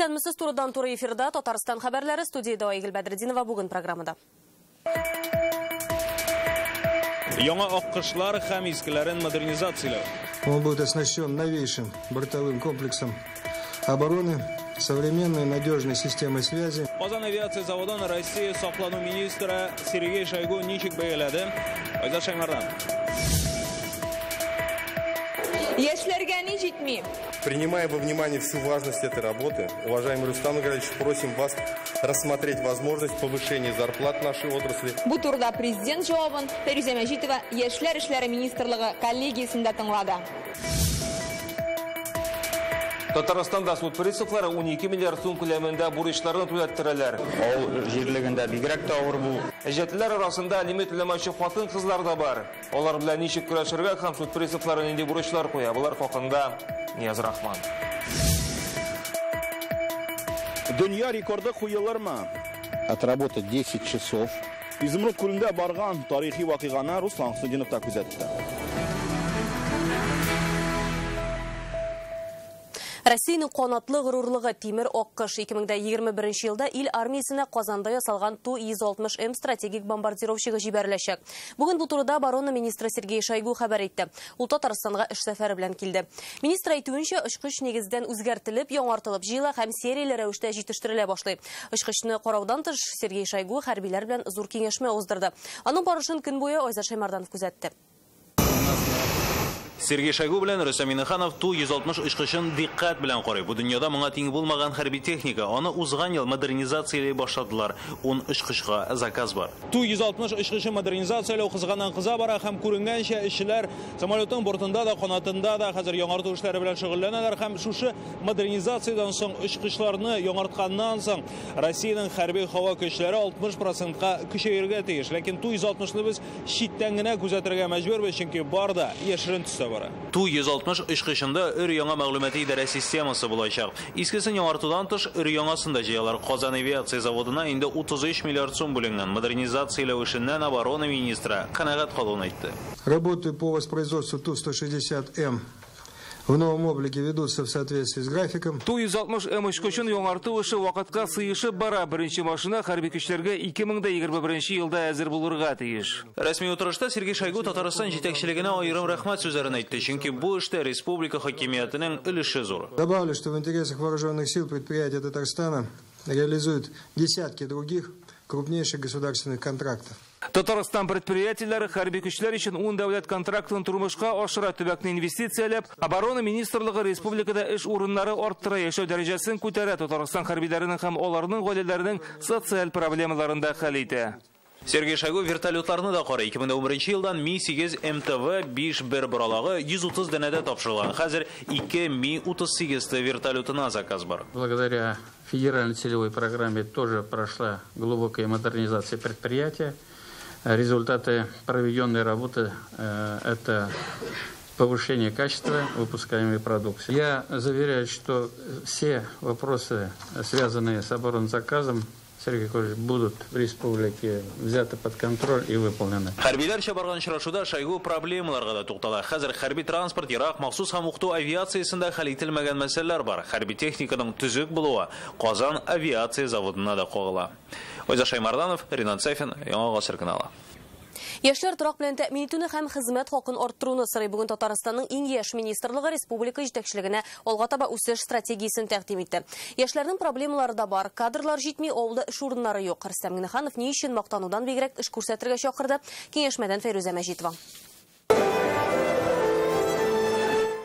Исәнмесез, турыдан туры эфирда Татарстан хәбәрләре, студияда Айгөл Бәдретдинова бүген программада. Яңа аккышлар һәм искеләрен модернизацияләү. Он будет оснащен новейшим бортовым комплексом обороны, современной надежной системой связи. Казан авиация заводын Россия саклану министры Сергей Шойгу ничек бәяләде? Айзат Шаймардан. Яшьләргә ни җитми? Принимая во внимание всю важность этой работы, уважаемый Рустам Нугарович, просим вас рассмотреть возможность повышения зарплат нашей отрасли. Бу турда президент җавабын Фәрүзә Мәҗитова Яшьләр эшләре министрлыгы коллегиясендә тыңлады. Татарстанда суд приставлары 12 миллиард сум күләмендә бурычларны түләттерәләр. Ал җирлегендә бигрәк тә авыр бу. Әҗәтләр арасында лимит түләмәүче хатын-кызлар да бар. Алар белән ничек көрәшергә һәм суд приставлары нинди бурычлар куя? Булар хакында Нияз Рахман. Дөнья рекорды куелырмы? Отработать 10 часов. Изумруд күлендә барган тарихи вакыйганы Руслан Хусейнов та күзәтте. Россиянең канатлы горурлыгы Тимер Аккыш 2021 елда ил армиясенә Казанда ясалган Ту-160М стратегик бомбардировщигы җибәреләчәк. Бүген бу турыда оборона министры Сергей Шойгу хәбәр итте. Ул Татарстанга эш сәфәре белән килде. Министр әйтүенчә, очкыч нигездән үзгәртелеп, яңартылып җыела һәм серияле рәвештә җитештерелә башлый. Очкычны караудан тыш Сергей Шойгу хәрбиләр белән зур киңәшмә уздырды. Аның барышын көн буе Айзат Шаймарданов күзәтте. Сергей Шойгу белән Рөстәм Миңнеханов Ту-160 очкычын диккать белән карый. Бу дөньяда моңа тиң булмаган хәрби техника. Аны узган ел модернизацияләй башладылар. 10 очкычка заказ бар. Ту-160 очкычы модернизацияләү кызганнан-кыза бара һәм күренгәнчә эшчеләр самолетның бортында да, канатында да хәзер яңарту эшләре белән шөгыльләнәләр һәм шушы модернизациядән соң очкычларны яңартканнан соң Россиянең хәрби һава көчләре 60%-ка көчәерергә тиеш. Ләкин Ту-160-ны без читтән генә күзәтергә мәҗбүрбез, чөнки бар да яшерен төстә. Ту-160 очкычында өр-яңа мәгълүмати идарә системасы булачак. Искесен яңартудан тыш өр-яңасын да җыялар. Казан авиация заводына инде 33 миллиард сум бүленгән. Модернизацияләү эшеннән оборона министры канәгать калуын әйтте. Работы по воспроизводству Ту-160М в новом облике ведутся в соответствии с графиком. Ту-160М очкычын яңарту эше вакытка сыешып бара. Беренче машина хәрби көчләргә 2021 елда әзер булырга тиеш. Рәсми утырышта Сергей Шойгу Татарстан җитәкчелегенә аерым рәхмәт сүзләрен әйтте, чөнки бу эштә республика хакимиятының өлеше зур. Добавлю, что в интересах вооруженных сил предприятия Татарстана реализуют десятки других крупнейших государственных контрактов. Татарстан предприятиеләре хәрби көчләр өчен 10 дәүләт контрактын тормышка ашыра, төбәкне инвестицияләп, оборона министрлыгы республикада эш урыннары арттыра, яшәү дәрәҗәсен күтәрә, Татарстан хәрбиләренең һәм аларның гаиләләренең социаль проблемаларын да хәл итә. Сергей Шойгу вертолетларны да карый. 2011 елдан Ми-8 МТВ-5 бралагы 130 дәнәдә тапшырылган. Хәзер 2 Ми-38 вертолетына заказ бар. Благодаря федеральной целевой программе тоже прошла глубокая модернизация предприятия. Результаты проведенной работы – это повышение качества выпускаемой продукции. Я заверяю, что все вопросы, связанные с оборонзаказом, Сергей Николаевич, будут в республике взяты под контроль и выполнены. Хәрбиләр чабарган очрашуда Шойгу проблемаларга да туктала. Хәзер хәрби транспорт, Ирак, махсус һәм укыту авиациясендә хәл ителмәгән мәсьәләләр бар. Хәрби техниканың төзек булуы Казан авиация заводына да кагыла. Айзат Шаймарданов, Ринат Сафин, Яңа Гасыр каналы. Яшьләр торак белән тәэмин итүне һәм хезмәт хакын арттыруны сорый. Бүген Татарстанның иң яшь министрлыгы республика җитәкчелегенә алга таба үсеш стратегиясен тәкъдим итте. Яшьләрнең проблемалары да бар. Кадрлар җитми, авылда эш урыннары юк. Рөстәм Миңнеханов ни өчен мактанудан бигрәк эш күрсәтергә чакырды. Киңәшмәдән Фәрүзә Мәҗитова.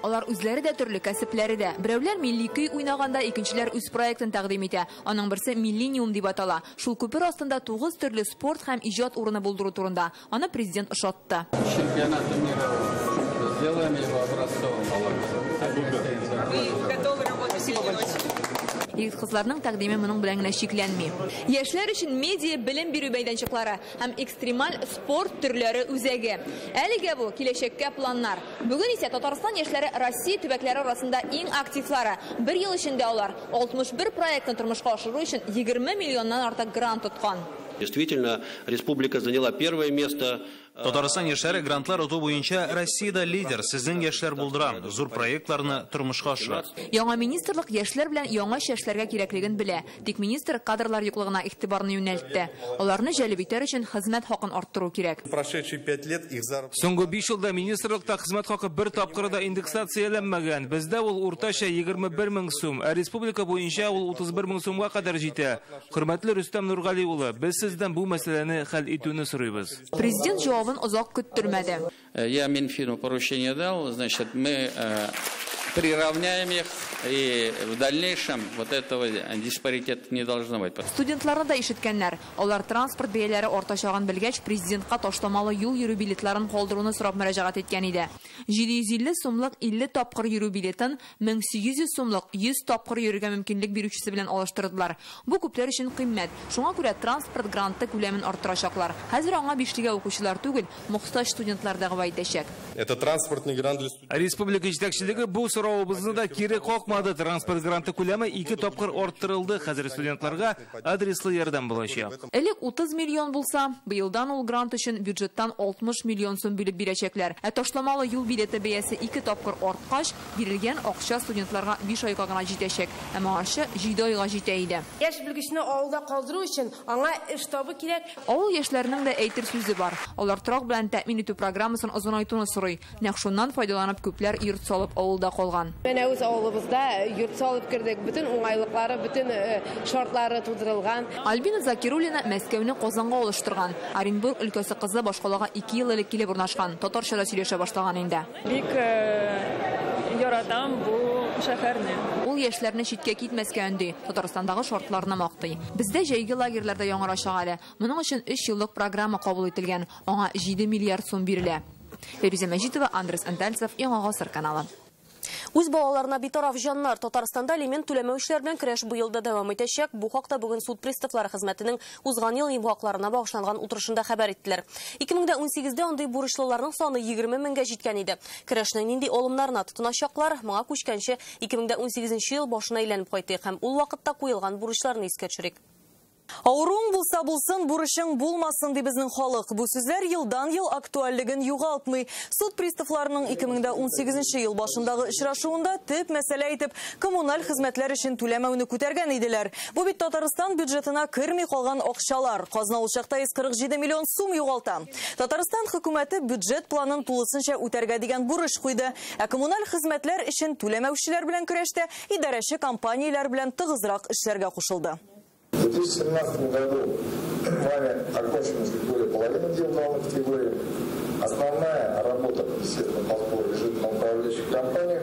Алар үзләре дә төрле, кәсепләре дә. Берәүләр милли көй уйнаганда, икенчеләр үз проектын тәкъдим итә. Аның берсе Миллениум дип атала. Шул күпер астында 9 төрле спорт һәм иҗат урыны булдыру турында. Аны президент ошатты. Чемпионаты мира сделаем его образцовым. Вы готовы работать? Кызларның тәкъдиме моның белән генә шикләнми. Яшьләр өчен медиа белем бирү мәйданчыклары һәм экстремаль спорт төрләре үзәге. Әлегә бу киләчәккә планнар. Бүген исә Татарстан яшьләре Россия төбәкләре арасында иң активлары. Бер ел эчендә алар 61 проектны тормышка ашыру өчен 20 миллионнан артык грант тоткан. Действительно, республика заняла первое место Татарстан яшьләре грантлар оту буенча Россиядә лидер. Сезнең яшьләр булдыра. Зур проектларны тормышка ашыра. Яңа министрлык яшьләр белән яңа эшләргә кирәклеген белә. Тик министр кадрлар юклыгына игътибарны юнәлтте. Аларны җәлеп итәр өчен хезмәт хакын арттыру кирәк. Прошедшие 5 лет их зарплата. Соңгы 5 елда министрлыкта хезмәт хакы бер тапкыр да индексацияләнмәгән. Бездә ул уртача 21 мең сум, ә республика буенча ул 31 мең сумга кадәр җитә. Хөрмәтле Рөстәм Нургали улы, без сездән бу мәсьәләне хәл итүне сорыйбыз. Президент җавабын озак көттермәде. Я Минфину поручение дал, значит, мы приравняем их, и в дальнейшем вот этого диспаритета не должно быть. Студентларны да ишеткәннәр. Алар транспорт бәяләре артачагын белгәч, президентка ташламалы юл йөрү билетларын калдыруны сорап мөрәҗәгать иткән иде. 750 сумлык 50 тапкыр йөрү билетын 1800 сумлык 100 тапкыр йөрергә мөмкинлек бирүчесе белән алыштырдылар. Бу күпләр өчен кыйммәт. Шуңа күрә транспорт гранты күләмен арттырачаклар. Хәзер аңа бишлегә укучылар түгел, мохтаҗ студентлар да итәчәк. Это транспортный грант для студентов. Республика җитәкчелеге бу соравыбызны да кире какмады. Транспорт гранты күләме 2 тапкыр арттырылды. Хәзер студентларга адреслы ярдәм булачак. Элек 30 миллион булса, быелдан ул грант өчен бюджеттан 60 миллион сум билеп бирәчәкләр. Ә ташламалы юл билеты бәясе 2 тапкыр арткач, бирелгән акча студентларга 5 айга гына җитәчәк. Ә магашы 7 айга җитә иде. Яшь белгечне авылда калдыру өчен аңа эш табы кирәк. Авыл яшьләренең дә әйтер сүзе бар. Алар торак белән тәэмин итү программасын озынайтуны сорый. Нәкъ шуннан файдаланып күпләр йорт салып авылда калган. Менә үз авылыбызда йорт салып кирдек. Бүтән уңайлыклары, бүтән шартлары тудырылган. Альбина Закируллина Мәскәүне Казанга алыштырган. Оренбург өлкәсе кызы башкалага 2 ел элек килеп урнашкан. Татарча да сөйләшә башлаган инде. Бик яратам бу шәһәрне. Ул яшьләрне читкә китмәскә өнди. Татарстандагы шартларны мактый. Бездә җәйге лагерьләрдә яңарачак әле. Моның өчен 3 еллык программа кабул ителгән. Аңа 7 миллиард сум бирелә. Фәрүзә Мәҗитова, Андрес Антальцев, Яңа Гасыр каналы. Үз балаларына битараф җаннар Татарстанда алимент түләмәүчеләр белән көрәш быел да дәвам итәчәк. Бу хакта бүген суд приставлары хезмәтенең узган ел имзаларына багышланган утырышында хәбәр иттеләр. 2018дә андый бурычлыларның саны 20 меңгә җиткән иде. Көрәшнең нинди алымнарына тотыначаклар, моңа күчкәнче 2018 ел башына әйләнеп кайтты һәм ул вакытта куелган бурычларны искә төшерик. Ауруң булса булсын, бурышың булмасын ди безнең халык. Бу сүзләр елдан-ел актуальлеген югалтмый. Суд приставларының 2018 ел башындагы очрашуында төп мәсьәлә итеп коммуналь хезмәтләр өчен түләмәүне күтәргән иделәр. Бу бит Татарстан бюджетына керми калган акчалар. Казна ул чакта 147 миллион сум югалта. Татарстан хөкүмәте бюджет планын тулысынча үтәргә дигән бурыч куйды. Ә коммуналь хезмәтләр өчен түләмәүчеләр белән көрәштә идарәче компанияләр белән тыгызрак эшләргә кушылды. В 2017 году вами окончена более половины дел новой категории. Основная работа, естественно, по сбору лежит на управляющих компаниях.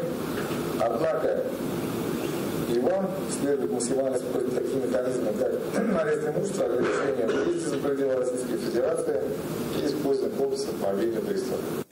Однако и вам следует максимально использовать такие механизмы, как арест имущества, ограничение выезда за пределы Российской Федерации и использование комплекса мобильных пристроев.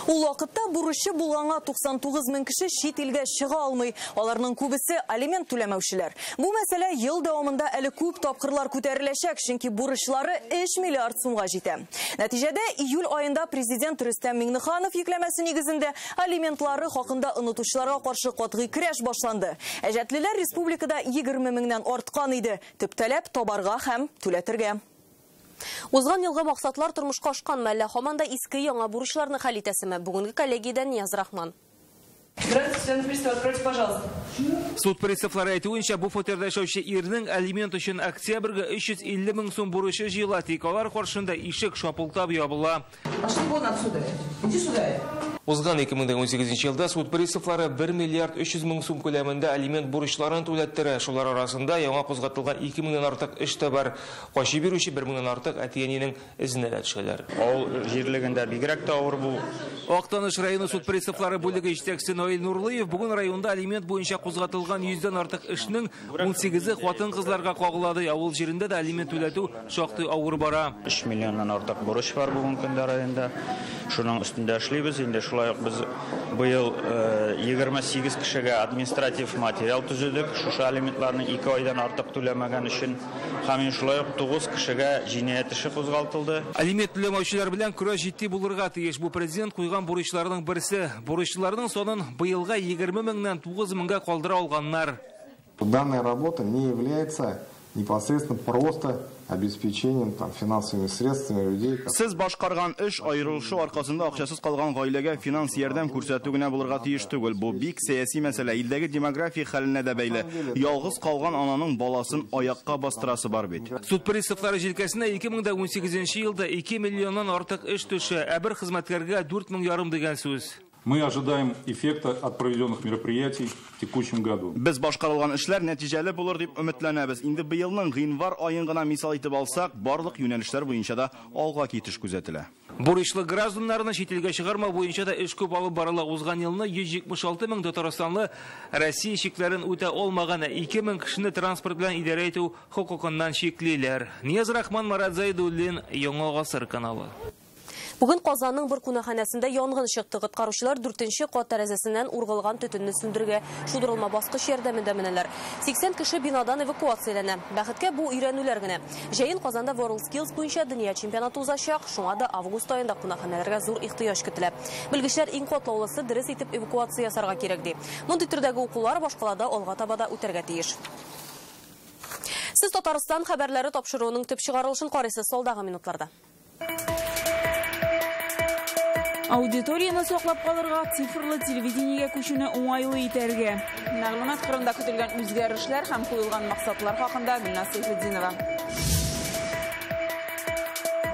Ул вакытта бурычы булганга 99 мең кеше чит илгә чыга алмый. Аларның күбесе алимент түләмәүчеләр. Бу мәсьәлә ел дәвамында әле күп тапкырлар күтәреләчәк, чөнки бурычлары 3 миллиард сумга җитә. Нәтиҗәдә июль айында президент Рөстәм Миңнеханов йөкләмәсе нигезендә алиментлары хакында онытучыларга каршы катгый көрәш башланды. Әҗәтлеләр республикада 20 меңнән арткан иде. Төп таләп табарга һәм түләтергә. Узган елгы максатлар тормышка ашкан мәллә һаман да иске яңа бурычларны хәл итәсеме? Бүгенге коллегиядән Нияз Рахман. Суд приставлары әйтүенчә, бу фатирда яшәүче ирнең алимент өчен октябрьгә 350 мең сум бурычы җыела, тик алар каршында ишек шапылтап ябыла. Узган 2018 елда суд приставлары 1 миллиард 300 мең сум күләмендә алимент бурычларын түләттерә. Шулар арасында яңа кузгатылган 2 меңнән артык эш тә бар. Кайчы бирүче 1 меңнән артык әтиянинең эзенә төшәләр. Ул җирлегендә бигрәк тә авыр бу. Актаныш районы суд приставлары бүлеге җитәкчесе Наил Нурлыев бүген районда алимент буенча кузгатылган 100дән артык эшнең 18-е хатын-кызларга кагылады. Авыл җирендә дә алимент түләтү шактый авыр бара. 3 миллионнан артык бурыч бар бүген көндә районда. Шуның өстендә эшлибез. Инде шулай ук без быел 28 кешегә административ материал төзедек. Шушы алиментларны 2 айдан артык түләмәгән өчен һәм шулай ук 9 кешегә җинаять эше кузгатылды. Алимент түләмәүчеләр белән көрәш җитди булырга тиеш. Бу президент куйган бурычларның берсе. Бурычларның сонын быелга 20 меңнән 9 меңгә калдыра алганнар. Данная работа не является непосредственно просто обеспечением финансовыми средствами людей. Siz башкарган эш аерылышы аркасында акчасыз калган гаиләгә финанс ярдәм күрсәтү генә булырга тиеш түгел. Бу бик сәяси мәсьәлә. Илдәге демография хәленә дә бәйле. Ялгыз калган ананың баласын аякка бастырасы бар бит. Суд приставлары җилкәсенә 2018 елда 2 миллионнан артык эш төшә, ә бер хезмәткәргә 4,5 дигән сүз. Мы ожидаем эффекта от проведенных мероприятий в текущем году. Без башкарылган эшләр нәтиҗәле булыр дип өметләнәбез. Инде быелның гыйнвар аен гына мисал итеп алсак, барлык юнәлешләр буенча да алга китеш күзәтелә. Бурычлы гражданнарны чит-илгә чыгарма буенча да эш күп алып барыла. Узган елны 176 мең Татарстанлы Россия чикләрен үтә алмаган 2 мең кешене транспорт белән идарә итү хокукыннан чиклиләр. Нияз Рахман, Марат Зайдуллин, Яңа Гасыр каналы. Бүген Казанның бер кунакханәсендә янгын чыкты. Коткаручылар 4нче кат тәрәзәсеннән ургылган төтенне сүндерергә шудырылма баскыч ярдәмендә менәләр. 80 кеше бинадан эвакуацияләнә. Бәхеткә бу өйрәнүләр генә. Җәен Казанда WorldSkills буенча дөнья чемпионаты узачак. Шуңа да август аенда кунакханәләргә зур ихтыяҗ көтелә. Белгечләр иң катлаулысы дөрес итеп эвакуация ясарга кирәк ди. Мондый төрдәге укулар башкалада алга таба да үтәргә тиеш. Сез Татарстан хәбәрләре тапшыруының төп чыгарылышын карыйсыз салдагы минутларда. Аудиторияны саклап калырга цифрлы телевидениегә күчүне уңайлы итәргә. Мәгълүмат кырында көтелгән үзгәрешләр һәм куелган максатлар хакында Гөлназ Сайфетдинова.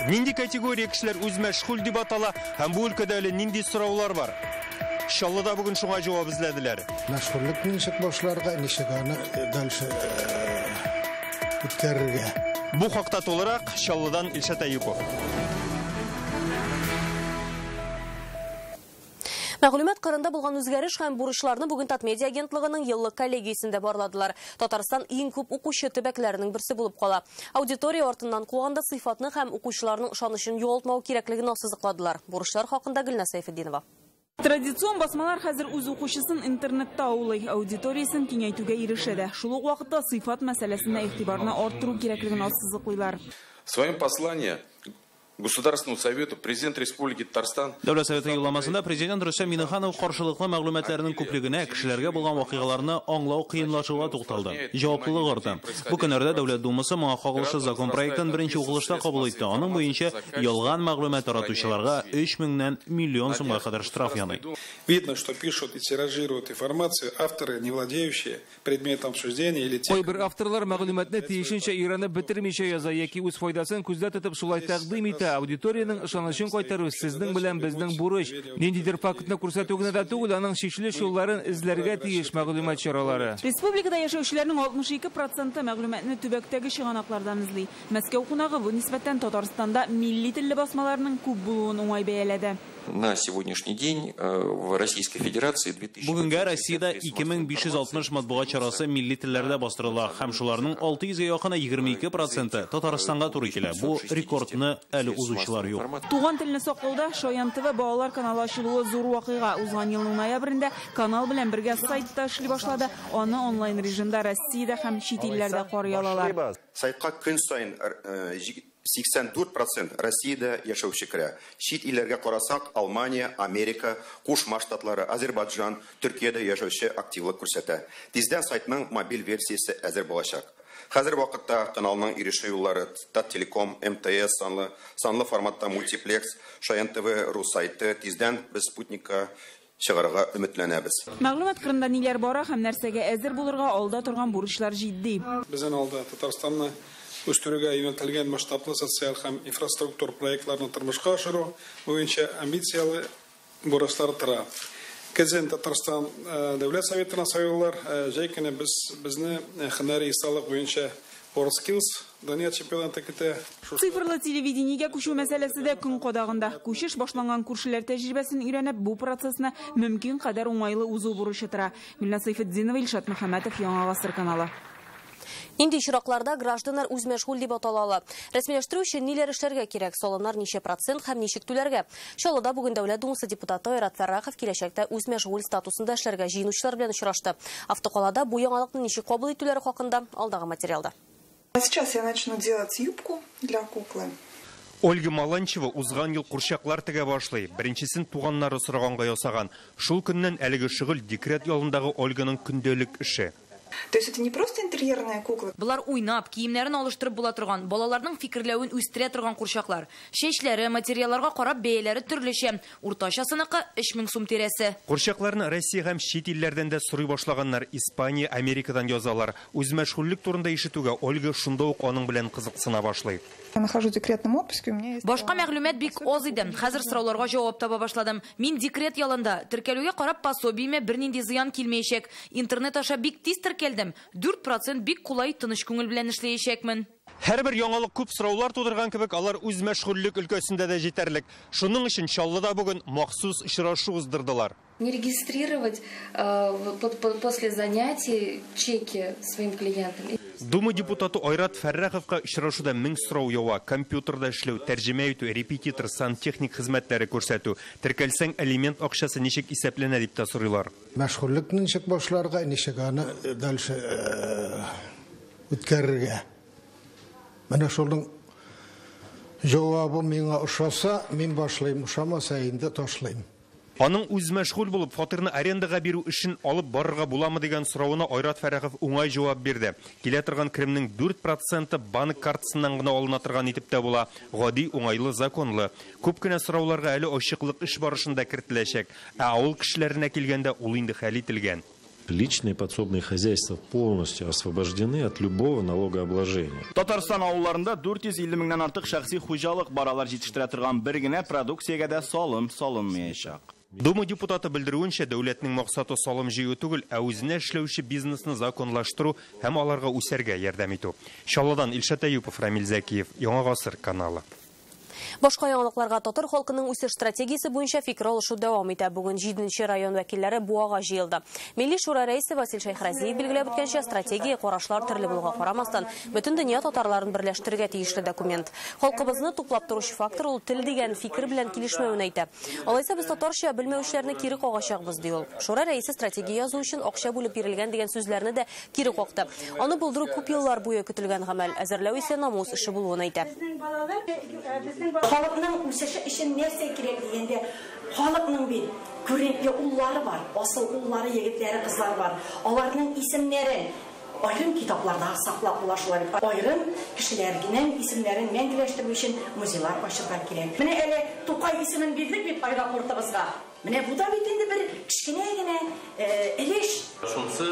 Нинди категория кешеләр үз мәшгуль дип атала һәм бу өлкәдә әле нинди сораулар бар? Чаллыда бүген шуңа җавап эзләделәр. Мәшгульлек ничек башларга, ничек аны дальше үткәрергә. Бу хакта толырак Чаллыдан Илшат Әюпов. Мәгълүмат кырында булган үзгәреш һәм бурычларны бүген Татмедиа агентлыгының еллык коллегиясендә барладылар. Татарстан иң күп укучы төбәкләренең берсе булып кала. Аудитория артыннан куганда сыйфатны һәм укучыларның ышанычын югалтмау кирәклеген ассызыкладылар. Бурычлар хакында Гөлназ Сайфетдинова. Традицион басмалар хәзер үз укучысын интернетта аулый, аудиториясын киңәйтүгә ирешә. Шул ук вакытта сыйфат мәсьәләсенә игътибарны арттыру кирәклеген ассызыклыйлар. В своем послании Государственному совету президент Республики Татарстан. Дәүләт советы юлламасында президент Рөстәм Миңнеханов каршылыклы мәгълүматларның күплегенә, кешеләргә булган вакыйгаларны аңлау кыенлашуга тукталды. Җаваплылык арта. Бу көннәрдә Дәүләт Думасы моңа кагылышлы закон проектын беренче укылышта кабул итте. Аның буенча ялган мәгълүмат таратучыларга 3 меңнән миллион сумга кадәр штраф яный. Видно, что пишут и тиражируют информацию авторы, не владеющие предметом обсуждения или те. Кайбер авторлар мәгълүматны тиешенчә өйрәнеп бетермичә яза яки үз файдасын күздә тотып шулай тәкъдим итә. Аудиторияның ышанычын кайтару сезнең белән безнең бурыч. Ниндидер фактны күрсәтү генә дә түгел, аның шикле юлларын эзләргә тиеш мәгълүмат чаралары. Республикада яшәүчеләрнең 62% мәгълүматны төбәктәге чыганаклардан эзли. Мәскәү кунагы бу нисбәтән Татарстанда милли телле басмаларның күп булуын уңай бәяләде. На сегодняшний день в Российской Федерации 2000. Бүгенге Россиядә 2560 матбугат чарасы милли телләрдә бастырыла, һәм шуларның 600-гә якыны 22% Татарстанга туры килә. Бу рекордны әле узучылар юк. Туган телне саклауда Шаян ТВ балалар каналы ачылуы зур вакыйга. Узган елның ноябрендә канал белән бергә сайтта эшли башлады. Аны онлайн режимда Россиядә һәм чит илләрдә карый алалар. Сайтка көн сайын 84% Россиядә яшәүче керә. Чит илләргә карасак, Алмания, Америка, Кушма Штатлары, Азербайҗан, Төркиядә яшәүче активлык күрсәтә. Тиздән сайтның мобиль версиясе әзер булачак. Хәзер вакытта каналның ирешә юллары Таттелеком, МТС санлы форматта мультиплекс, Шаян ТВ ру сайты, тиздән без спутникка чыгарга өметләнәбез. Мәгълүмат кырында ниләр бара һәм нәрсәгә әзер булырга алда торган бурычлар җитди. Безнең алда Татарстанны үстерүгә юнәлтелгән масштаблы социаль һәм инфраструктур проектларны тормышка ашыру буенча амбициялы бурычлар тора. Кезен Татарстан Дәүләт Советына сайлаулар җәй безне һөнәри исталык буенча WorldSkills дөнья чемпионаты көтә. Цифрлы телевидениегә күчү мәсьәләсе дә көн кадагында. Күчеш башланган күршеләр тәҗрибәсен өйрәнеп, бу процессны мөмкин кадәр уңайлы узу бурычы тора. Гөлназ Сайфетдинова, Илшат Мөхәммәтов, Яңа Гасыр каналы. Инде чиракларда гражданнар үз мәшгуль дип аталалар. Рәсмиләштерү өчен ниләр эшләргә кирәк? Салымнар ничә процент һәм ничек түләргә? Чаллыда бүген Дәүләт Думасы депутаты Айрат Фәррахов киләчәктә үз мәшгуль статусында эшләргә җыенучылар белән очрашты. Автокалада бу яңалыкны ничек кабул итүләре хакында алдагы материалда. Сейчас я начну делать юбку для куклы. Ольга Маланчева узган ел курчаклар тегә башлый. Беренчесен туганнары сораганга ясаган. Шул көннән әлеге шөгыль декрет ялындагы Ольганың көндәлек эше. То есть это не просто интерьерная кукла. Булар уйнап, киемнәрен алыштырып була торган, балаларның фикерләвен үстерә торган курчаклар. Чәчләре, материалларга карап бәяләре төрлечә. Уртачасыныкы 3000 сум тирәсе. Курчакларны Россия һәм чит илләрдән дә сорый башлаганнар. Испания, Америкадан язалар. Үз мәшгульлек турында ишетүгә Ольга шунда ук аның белән кызыксына башлый. Я нахожусь в декретном отпуске, у меня есть... Башка мәгълүмат бик аз иде. Хәзер сорауларга җавап таба башладым. Мин декрет ялында. Теркәлүгә карап пособиемә бернинди зыян килмәячәк. Интернет аша бик тиз теркәлдем. 4% бик кулай, тыныч күңел белән эшләячәкмен. Һәрбер яңалык күп сораулар тудырган кебек, алар үз мәшгульлек өлкәсендә дә җитәрлек. Шуның өчен Чаллыда бүген махсус очрашу уздырдылар. Не регистрировать после занятий чеки своим клиентам. Дума депутаты Айрат Фәррәховка очрашуда 1000 сорау ява, компьютерда эшләү, тәрҗемә итү, репетитор, сантехник хезмәтләре күрсәтү, теркәлсәң элемент акчасы ничек исәпләнә дип тә сорыйлар. Мәшгульлекне ничек башларга, ничек аны дальше үткәрергә. Менә шуның җавабы миңа ошаса, мин башлыйм, ошамаса инде ташлыйм. Аның үз мәшгуль булып, фатирны арендага бирү эшен алып барырга буламы дигән соравына Айрат Фәррәхов уңай җавап бирде. Килә торган кремнең 4% банк картасыннан гына алына торган итеп тә була. Гади, уңайлы, законлы. Күп кенә сорауларга әле ачыклык эш барышында кертеләчәк. Ә авыл кешеләренә килгәндә ул инде хәл ителгән. Личные подсобные хозяйства полностью освобождены от любого налогообложения. Татарстан авылларында 450 меңнән артык шәхси хуҗалык баралар җитештерә торган бер генә продукциягә дә салым салынмаячак. Дума депутаты белдерүенчә, дәүләтнең максаты салым җыю түгел, ә үзенә эшләүче бизнесны законлаштыру һәм аларга үсәргә ярдәм итү. Чаллыдан Илшат Әюпов, Рамил Зәкиев, Яңа гасыр каналы. Башка яңалыкларга татар халкының үсеш стратегиясе буенча фикер алышу дәвам итә. Бүген 7-нче район вәкилләре Буага җыелды. Милли шура рәисе Васил Шайхразиев билгеләп үткәнчә, стратегия карашлар төрле булуга карамастан, бөтен дөнья татарларын берләштерергә тиешле документ. Халкыбызны туплап торучы фактор ул тел дигән фикер белән килешмәвен әйтә. Алайса без татарча белмәүчләрне кире кагачакбыз ди ул. Шура рәисе стратегия язу өчен акча бүлеп бирелгән дигән сүзләрне дә кире какты. Аны булдыру күп еллар буе көтелгән гамәл, әзерләү исә намус эше булуын әйтә. Халыкның үсеше өчен нәрсә кирәк дигәндә, халыкның бит күренекле уллары бар, асыл уллары, егетләре, кызлары бар. Аларның исемнәрен аерым китапларда саклап булашулар. Аерым кешеләрнең исемнәрен мәңгеләштерү өчен музейлар ачырга кирәк. Менә әле Тукай исемен бирдек бит аэропортыбызга. Менә бу да бит инде бер кичкенә генә элеш. Шунысы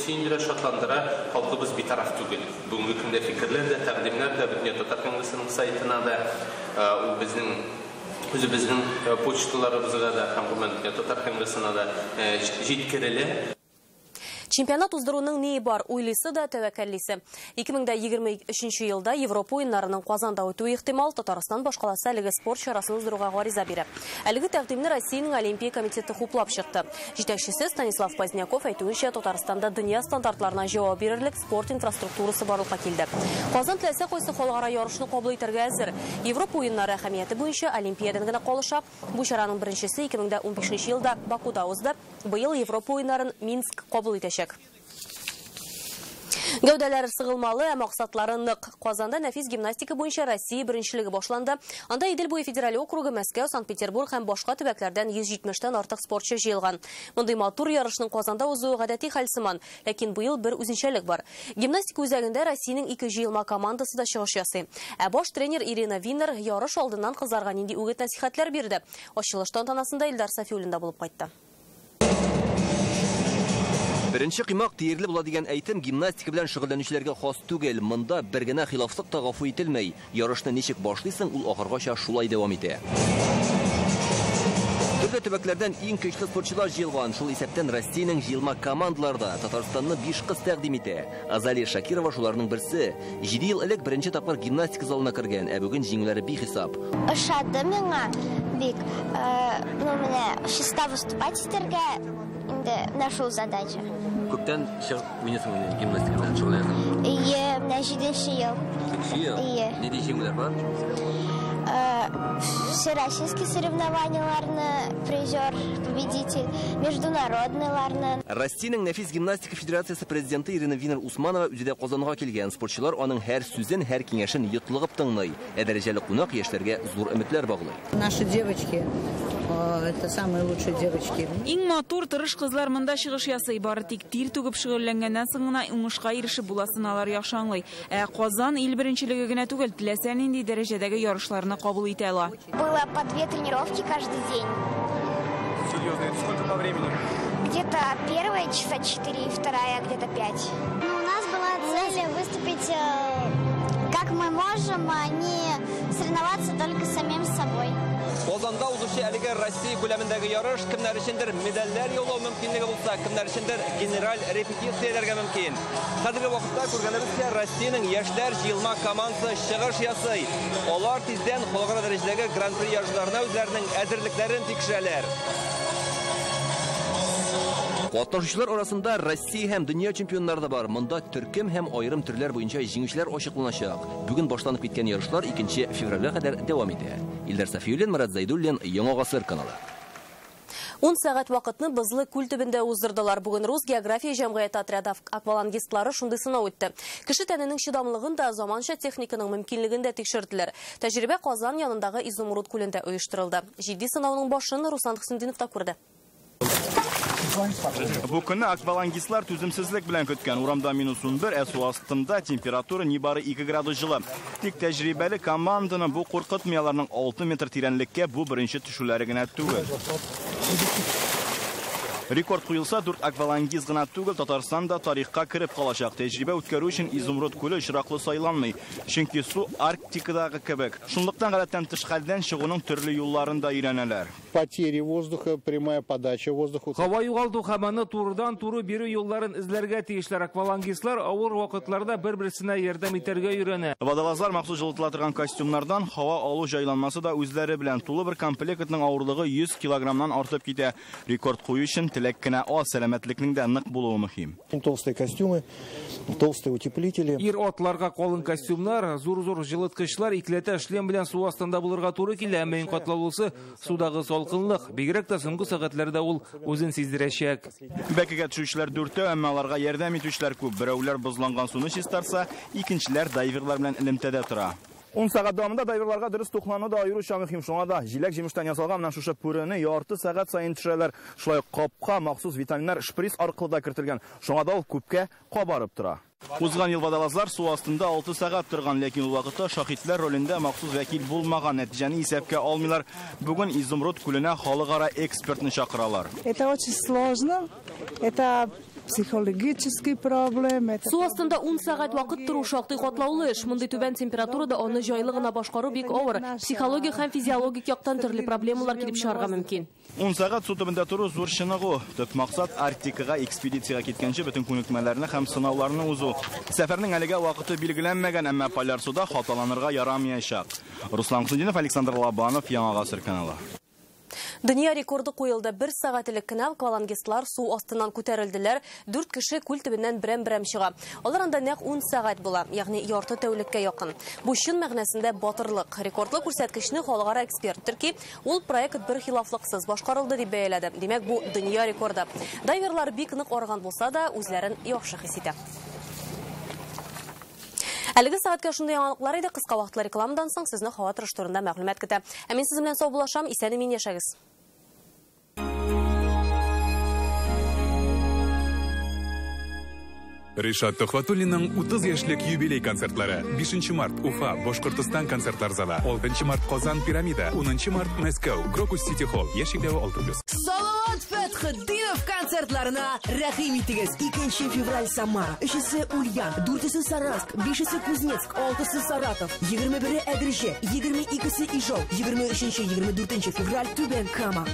сөендерә, шатландыра, халкыбыз битараф түгел. Бүгенге көндә фикерләр дә, тәкъдимнәр дә бөтен татар конгрессының сайтына да, ул безнең почталарыбызга да, һәм бөтен татар конгрессына да җиткерелә. Чемпионат уздыруның не бар, уйлысы да тәвәккәллисе. 2023 елда Европа уеннарының Казанда үтүе ихтимал, Татарстан башкаласы әлеге спорт чарасын уздыруга гариза бирә. Әлеге тәкъдимне Россиянең Олимпия комитеты хуплап чыкты. Җитәкчесе Станислав Поздняков әйтүенчә, Татарстанда дөнья стандартларына җавап бирерлек спорт инфраструктурасы барлыкка килде. Казан теләсә кайсы халыкара ярышны кабул итәргә әзер. Европа уеннары әһәмияте буенча Олимпиададан гына калыша. Бу чараның беренчесе 2015 елда Бакуда узды. Быел Европа уеннарын Минск кабул итәчәк. Гәүдәләре сыгылмалы, ә максатлары нык. Казанда нәфис гимнастика буенча Россия беренчелеге башланды. Анда Идел буе федераль округы, Мәскәү, Санкт-Петербург һәм башка төбәкләрдән 170-тән артык спортчы җыелган. Мондый матур ярышның Казанда узуы гадәти хәл сыман, ләкин быел бер үзенчәлек бар. Гимнастика үзәгендә Россиянең 2 җыелма командасы да чыгыш ясый. Ә баш тренер Ирина Винер ярыш алдыннан кызларга нинди үгет-насихәтләр бирде. Ачылыш тантанасында Илдар Сафиуллин да булып кайтты. Беренче кыймак тиерле була дигән әйтем гимнастика белән шөгыльләнүчеләргә хас түгел. Монда бер генә хилафлык та гафу ителмәй. Ярышны ничек башлыйсың, ул ахыргача шулай дәвам итә. Төрле төбәкләрдән иң көчле спортчылар җыелган. Шул исәптән Россиянең җыелма командаларда Татарстанны 5 кыз тәкъдим итә. Азалия Шакирова шуларның берсе. 7 ел элек беренче тапкыр гимнастика залына кергән, ә бүген җиңүләре бихисап. Ошады миңа бик, менә чиста выступать итәргә инде нашел задача. Күптән уйнасың гимнастика белән шөгыльләнәсең? Менә 7-нче ел. 7-нче ел? Нинди җиңүләр бар? Всероссийские соревнованияларны призер, победитель, международныйларны. Россиянең Нәфис гимнастика федерациясы президенты Ирина Винер Усманова үзедә Казанга килгән. Спортчылар аның һәр сүзен, һәр киңәшен йотлыгып тыңлый. Дәрәҗәле кунак яшьләргә зур өметләр баглый. Наши девочки, это самые лучшие девочки. Иң матур тырыш кызлар монда чыгыш ясый, бары тик тир түгеп шөгыльләнгәннән соң гына уңышка ирешеп буласын алар яхшы аңлый. Казан ил беренчелеге генә түгел, теләсә нинди дәрәҗәдәге ярышларны кабул итә ала. Было по 2 тренировки каждый день. Серьезно, это сколько по времени? Где-то первая часа 4 и вторая где-то 5. У нас была цель выступить как мы можем, а не соревноваться только самим собой. Казанда узучы әлеге Россия күләмендәге ярыш кемнәр өчендер медальләр яулау мөмкинлеге булса, кемнәр өчендер генераль репетицияләргә мөмкин. Хәзерге вакытта күргәнебезчә Россиянең яшьләр җыелма командасы чыгыш ясый. Алар тиздән халыкара дәрәҗәдәге гран-при ярышларына үзләренең әзерлекләрен тикшерәләр. Катнашучылар арасында Россия һәм дөнья чемпионнары да бар. Монда төркем һәм айрым төрләр буенча җиңүчеләр ачыкланачак. Бүген башланып киткән ярышлар 2 февральгә кадәр дәвам итә. Илдар Сафиуллин, Марат Зайдуллин, Яңа Гасыр каналы. 10 сәгать вакытны Бызлы күл төбендә уздырдылар. Бүген Рус география җәмгыяте отряды аквалангистлары шундый сынау үтте. Кеше тәненең чыдамлыгын да, заманча техниканың мөмкинлеген дә тикшерделәр. Тәҗрибә Казан янындагы Изумруд күлендә оештырылды. Җитди сынауның башын Руслан Хөсендинов та күрде. Бу көнне аквалангистлар түземсезлек белән көткән. Урамда -1, су астында температура нибары 2 градус жылы. Тик тәҗрибәле команданы бу куркытмыяларның 6 метр тирәнлеккә бу беренче төшүләре генә түгел. Рекорд куелса, 4 аквалангиз гына түгел, Татарстанда тарихка кирип калачак. Тәҗрибә үткәрү өчен Изумруд күле очраклы сайланмый. Чөнки су Арктикадагы кебек. Шунлыктан гадәттән тыш хәлдән чыгуның төрле юлларын да өйрәнәләр. Потери воздуха, прямая подача воздуха. Һава югалду һәм аны турыдан-туры бирү юлларын эзләргә тиешләр. Аквалангистлар авыр вакытларда бер-берсенә ярдәм итәргә өйрәнә. Водолазлар махсус жылытыла торган костюмнардан һава алу җайланмасы да үзләре белән тулы бер комплектның авырлыгы 100 килограммнан артып китә. Рекорд кую өчен теләк кенә аз, сәламәтлекнең дә нык булуы мөһим. Толстые костюмы, толстые утеплители. Ир атларга калын костюмнар, зур-зур җылыткычлар, икләтә шлем белән су астында булырга туры килә. Мәйн катлаулысы судагы салкынлык. Бигрәк тә соңгы сәгатьләрдә ул үзен сиздерәчәк. Бәкегә төшүчеләр 4, әмма аларга ярдәм итүчеләр күп. Берәүләр бозланган суны чистарса, икенчеләр дайверлар белән элемтәдә тора. 10 сәгать дәвамында дайверларга дөрес туклану да аеруча мөһим. Шуңа да җиләк җимештән ясалган менә шушы пүрене ярты сәгать саен төшерәләр. Шулай капка махсус витаминнар шприц аркылы да кертелгән. Шуңа да ул күпкә кабарып тора. Узган ел водолазлар су астында 6 сәгать торган, ләкин ул вакытта шаһитлар ролендә махсус вәкил булмаган, нәтиҗәне исәпкә алмыйлар. Бүген Изумруд күленә халыкара экспертны чакыралар. Это очень сложно. Это психологический проблем. Су астында 10 сәгать вакыт туру шактый катлаулы эш. Мондый түбән температурада аны җайлы гына башкару бик авыр. Психологик һәм физиологик яктан төрле проблемалар килеп чыгарга мөмкин. 10 сәгать су төбендә туру зур чыныгу. Төп максат Арктикага экспедициягә киткәнче бөтен күнекмәләрне һәм сынауларны узу. Сәфәрнең әлегә вакыты билгеләнмәгән, әмма поляр суда хаталанырга ярамаячак. Руслан Хөсендинов, Александр Лобанов, Яңа Гасыр каналы. Дөнья рекорды куелды. 1 сәгатьлек кенә аквалангистлар су астыннан күтәрелделәр. 4 кеше күл төбеннән берәм-берәм чыга. Алар анда нәкъ 10 сәгать була, ягъни ярты тәүлеккә якын. Бу чын мәгънәсендә батырлык. Рекордлы күрсәткечне халыкара эксперт Төрки, ул проект бер хилафлыксыз башкарылды дип бәяләде. Димәк, бу дөнья рекорды. Дайверлар бик нык арган булса да, үзләрен яхшы хис итә. Әлеге сәгатькә шундый яңалыклар иде. Кыска вакытлы рекламадан соң сезне һава торышы турында мәгълүмат көтә. Ә мин сез белән сау булашам, исән-имин яшәгез. Ришат Төхвәтуллинның 30 яшьлек юбилей концертлары. 5 март Уфа, Башкортстан концертлар залы. 6 март Казан Пирамида. 10 март Мәскәү, Крокус Сити Холл. Яшикләве 6+. Салават Фәтхетдинов концертларына рәхим итегез. 2 февраль Самара, 3 Ульян, 4 Саранск, 5 Кузнецк, 6 Саратов, 21 Әгреше, 22 Ижау, 23-24 февраль Түбән Кама.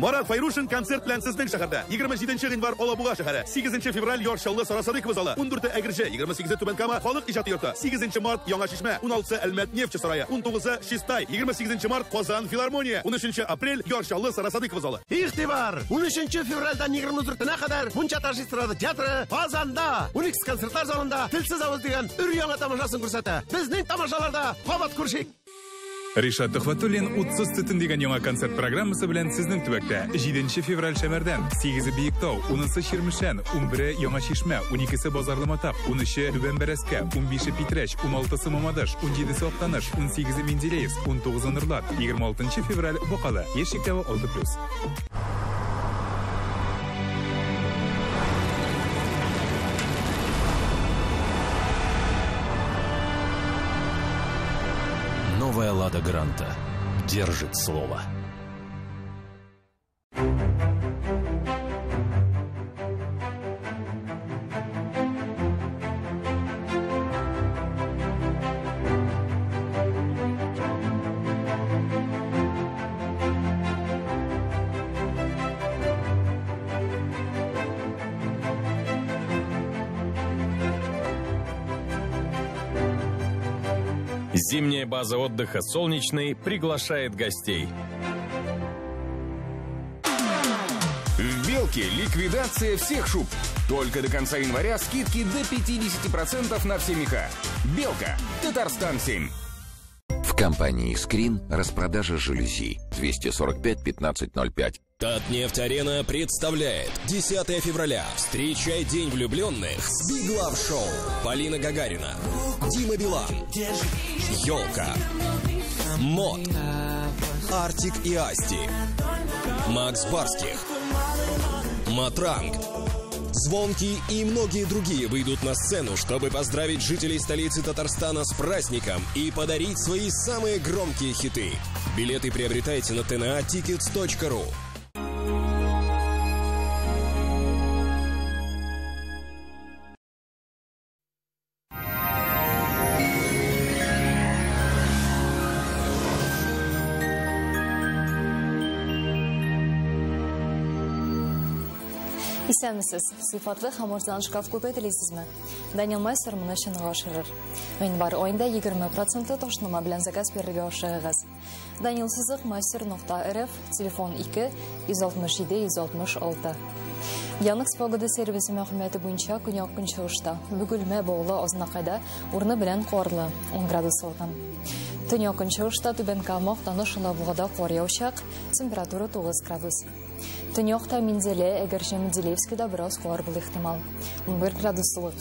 Марат Файрушин концерт белән сезнең шәһәрдә. 27 гыйнвар Алабуга шәһәре, 8 февраль Яршаулы Сарасадык залы, 14 Әгреше, 28 Түбән Кама халык иҗаты йорты, 8 март Яңа Шишмә, 16 Әлмәт нефть сарае, 19 Шистай, 28 март Казан филармония, 13 апрель Яршаулы Сарасадык залы. Игътибар! 13 февральдән 24-на кадәр Мунча Таш эстрада театры Казанда, Уникс концертлар залында Телсез авыз дигән өр-яңа тамашасын күрсәтә. Безнең тамашаларда кабат күршик. Ришат Төхвәтуллин 30 төтен дигән яңа концерт программасы белән сезнең төбәктә 7 февраль шәмәрдән 8 Биектау, 10 Чирмешән, 11 Яңа Шишмә, 12 Базарлы Матак, 13 Түбән Бәрәскә, 15 Питрәч, 16 Мамадыш, 17 Актаныш, 18 Менделеевск, 19 Нырлат, 26 февраль Бакалы, Яшиктәве 6+. Новая Лада Гранта держит слово. Зимняя база отдыха «Солнечный» приглашает гостей. В «Белке» ликвидация всех шуб. Только до конца января скидки до 50% на все меха. «Белка», Татарстан 7. В компании «Скрин» распродажа жалюзи 245-1505. Татнефть-арена представляет 10 февраля. Встречай День влюбленных с Big Love Show. Полина Гагарина, Дима Билан, Ёлка, Мод, Артик и Асти, Макс Барских, Матранг, Звонкий и многие другие выйдут на сцену, чтобы поздравить жителей столицы Татарстана с праздником и подарить свои самые громкие хиты. Билеты приобретайте на tnatickets.ru. Исәнмесез, сыйфатлы һәм арзан шкаф күпе телисезме? Данил Майстер моны чынга ашырыр. Январь аенда 20% ташнама белән заказ бирергә ашыгыгыз. Danilsizlik-master.rf, телефон 2 167 166. Янык погода сервисы мәгълүматы буенча көньяк көнчыгышта Бөгелмә Баулы Азнакайда урны белән карлы 10 градус салкын. Төньяк көнчыгышта Түбән Кама, Таныш, Лабугада кар яучак, температура 9 градус. Төньякта Менделе, Әгәрҗе, Менделеевскида бераз кар булыр ихтимал. 11 градус сулык.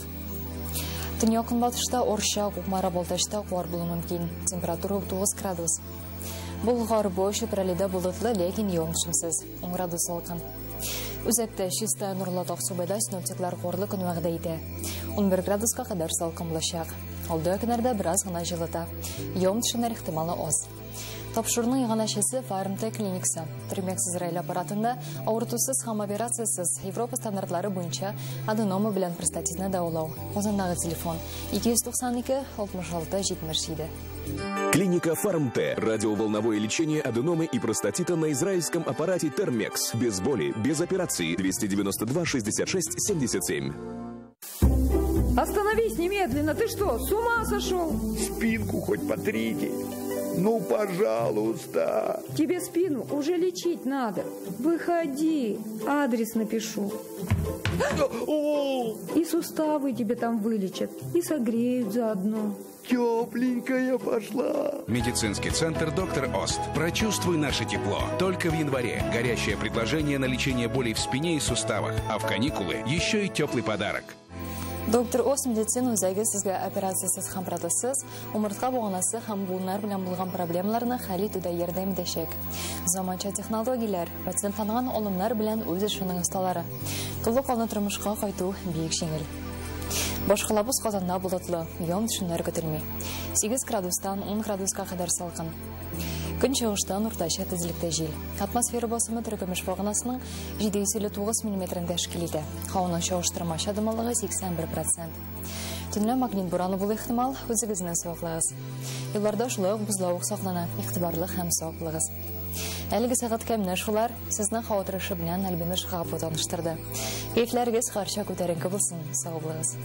Төньяк көнбатышта Орша, Кукмара, Балтачта кар булуы мөмкин. Температура 9 градус. Болгар буе Пралида болытлы, ләкин явым-төшемсез. 10 градус салкын. Үзәктә чиста Нурлат Аксубайда синоптиклар карлы көн вәгъдә итә. 11 градуска кадәр салкын булачак. Алда көннәрдә бераз гына җылыта. Явым-төшемнәр ихтималы аз. Тапшырның яңанашысы Фармтек клиникасы. Тримекс Израиль аппаратында авыртусыз һәм операциясыз Европа стандартлары буенча аденома белән простатитны дәвалау. Узандагы телефон 292 66 77. Клиника Фармте. Радиоволновое лечение аденомы и простатита на израильском аппарате Термекс. Без боли, без операции. 292 66 77. Остановись немедленно. Ты что, с ума сошел? Спинку хоть потрите. Ну, пожалуйста. Тебе спину уже лечить надо. Выходи. Адрес напишу. И суставы тебе там вылечат. И согреют заодно. Тепленькая пошла. Медицинский центр «Доктор Ост». Прочувствуй наше тепло. Только в январе. Горящее предложение на лечение болей в спине и суставах. А в каникулы еще и теплый подарок. Доктор Ост медицина үзәге сезгә операциясыз һәм протезсыз, умыртка буганасы һәм буыннар белән булган проблемаларны хәл итүдә ярдәм итәчәк. Заманча технологияләр, патентланган алымнар белән үз эшенең осталары. Тулы каны тормышка кайту бик җиңел. Башкалабыз Казанда болытлы, явым-төшемнәр көтелми. 8 градустан 10 градуска кадәр салкын. Көнчыгыштан уртача тизлектә җил. Атмосфера басымы Төркемеш баганасының 709 мм тәшкил итә. Һаваның чагыштырмача дымлылыгы 81%. Төнлә магнит бураны булу ихтимал, үзегезне саклagыз. Елларда шулай ук бузлавык саклана, игътибарлы һәм саклыгыз. Әлеге сәгатькә менә шулар сезнең хаватырышы белән Альбина Шахапова таныштырды. Кәйфләрегез һәрчак күтәренке булсын, сау булыгыз.